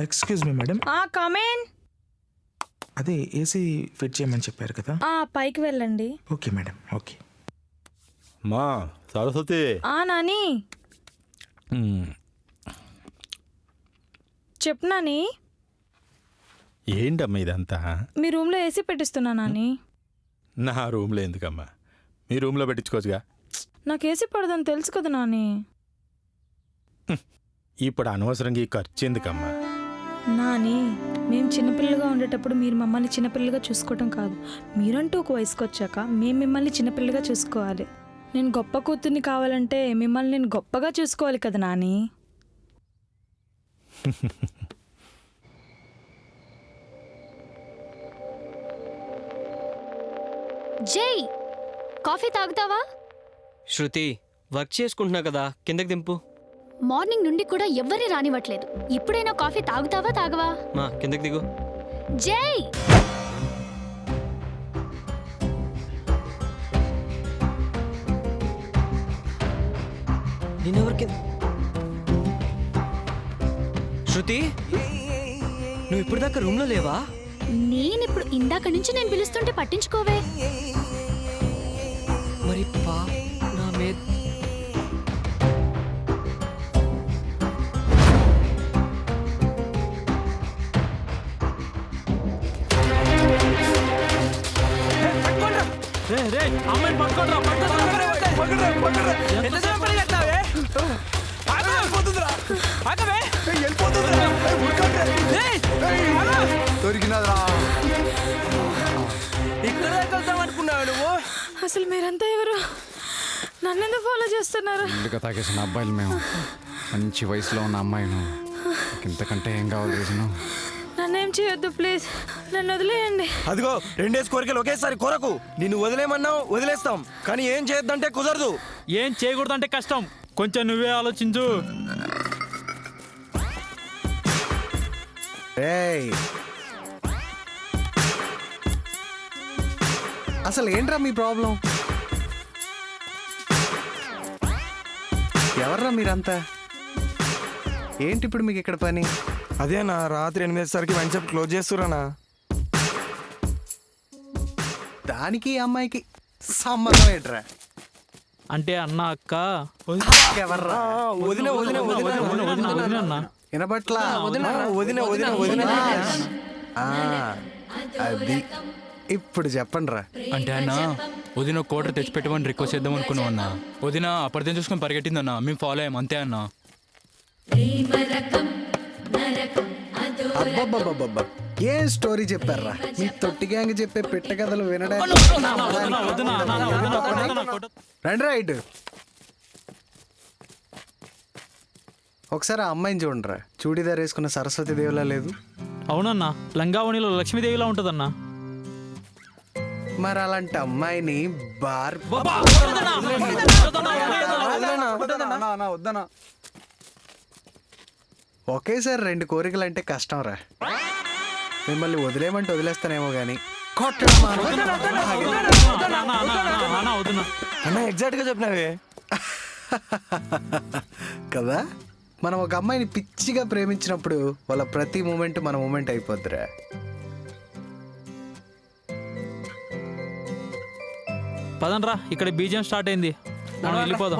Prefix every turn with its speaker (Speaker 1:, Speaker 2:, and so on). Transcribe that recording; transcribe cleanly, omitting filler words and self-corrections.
Speaker 1: Excuse me madam,
Speaker 2: come in.
Speaker 1: అదే AC fit చేయమని చెప్పారు కదా.
Speaker 2: పైకి వెళ్ళండి.
Speaker 1: Okay madam, okay.
Speaker 3: మా సరస్వతి.
Speaker 2: నాని చెప్పు నాని.
Speaker 3: ఏంటమ్మా ఇదంతా?
Speaker 2: మీ రూమ్లో ఏసీ పెట్టిస్తున్నా నాని.
Speaker 3: నా రూమ్లో ఎందుకమ్మా? మీ రూమ్లో పెట్టించుకోవచ్చుగా.
Speaker 2: నాకు ఏసీ పడదని తెలుసు కదా నాని.
Speaker 3: ఇప్పుడు అనవసరంగా ఈ ఖర్చు ఎందుకమ్మా?
Speaker 2: నాని, మేము చిన్నపిల్లలుగా ఉండేటప్పుడు మీరు మమ్మల్ని చిన్నపిల్లలుగా చూసుకోవటం కాదు, మీరంటూ ఒక వయసుకు వచ్చాక మేము మిమ్మల్ని చిన్నపిల్లగా చూసుకోవాలి. నేను గొప్ప కూతుర్ని కావాలంటే మిమ్మల్ని నేను గొప్పగా చూసుకోవాలి కదా నాని.
Speaker 4: జై, కాఫీ తాగుతావా?
Speaker 5: శృతి, వర్క్ చేసుకుంటున్నా కదా, కిందకి దింపు.
Speaker 4: మార్నింగ్ నుండి కూడా ఎవ్వరిని రానివ్వట్లేదు. ఇప్పుడైనా కాఫీ తాగుతావా తాగవా?
Speaker 5: మా కిందకి దిగు.
Speaker 4: జై,
Speaker 5: నేనెవరికి? శృతి, నువ్వు ఇప్పుడు దాకా రూమ్లో లేవా?
Speaker 4: నేనిప్పుడు ఇందాక నుంచి నేను పిలుస్తుంటే పట్టించుకోవే.
Speaker 5: మరి నా మీద
Speaker 2: అసలు మీరంతా ఎవరు? నన్నెందుకు ఫాలో చేస్తున్నారు?
Speaker 6: ముందుగా తాగేసిన అబ్బాయిలు మేము. మంచి వయసులో ఉన్న అమ్మాయిను. ఇంతకంటే ఏం కావాలి రీజను?
Speaker 2: నన్నేం చేయొద్దు ప్లీజ్, నన్ను వదిలేయండి.
Speaker 7: అదిగో 2 కోరికలు ఒకేసారి కోరకు. నిన్ను వదిలేమన్నావు, వదిలేస్తాం. కానీ ఏం చేయొద్దంటే కుదరదు.
Speaker 8: ఏం చేయకూడదంటే కష్టం. కొంచెం నువ్వే ఆలోచించు.
Speaker 9: అసలు ఏంట్రా మీ ప్రాబ్లం? ఎవర్రా మీరంతా? ఏంటి ఇప్పుడు మీకు ఇక్కడ పని?
Speaker 7: అదేనా, రాత్రి 8:30కి వైన్ షాప్ క్లోజ్ చేస్తురానా.
Speaker 9: దానికి ఈ అమ్మాయికి సంబంధం ఏంట్రా?
Speaker 8: అంటే అన్న అక్క
Speaker 9: ఎవర్రా?
Speaker 7: వదిన వదిన వదిన
Speaker 8: వదిన అన్న.
Speaker 9: వినబట్లా?
Speaker 7: వదిన వదిన వదిన వదిన.
Speaker 9: అది ఇప్పుడు చెప్పండి రా.
Speaker 10: అంటే అన్న వదిన కోటర్ తెచ్చిపెట్టమని రిక్వెస్ట్ చేద్దాం అనుకున్నాం అన్న. వదిన అప్పటిదేం చూసుకొని పరిగెట్టిందన్న. మేము ఫాలో అయ్యాం అంతే అన్న.
Speaker 9: అబ్బబ్బబ్బబ్బబ్బా, ఏం స్టోరీ చెప్పారా? మీ తొట్టి గ్యాంగ్ చెప్పే పిట్ట కథలు వినడానికి రండి రైట్. ఒకసారి ఆ అమ్మాయిని చూడరా. చూడీదార్ వేసుకున్న సరస్వతి దేవిలా లేదు?
Speaker 8: అవునన్నా, లంగావణిలో లక్ష్మీదేవిలా ఉంటదన్నా.
Speaker 9: మరి అలాంటి అమ్మాయిని బార్ ఒకేసారి 2 కోరికలు అంటే కష్టం రా. మిమ్మల్ని వదిలేయమంటే వదిలేస్తానేమో గానీ
Speaker 7: అన్న ఎగ్జాక్ట్ గా చెప్పినావే
Speaker 9: కదా. మనం ఒక అమ్మాయిని పిచ్చిగా ప్రేమించినప్పుడు వాళ్ళ ప్రతి మూమెంట్ మన మూమెంట్ అయిపోద్దిరా.
Speaker 8: పదండ్రా, ఇక్కడ బీజం స్టార్ట్ అయింది, మనం వెళ్ళిపోదాం.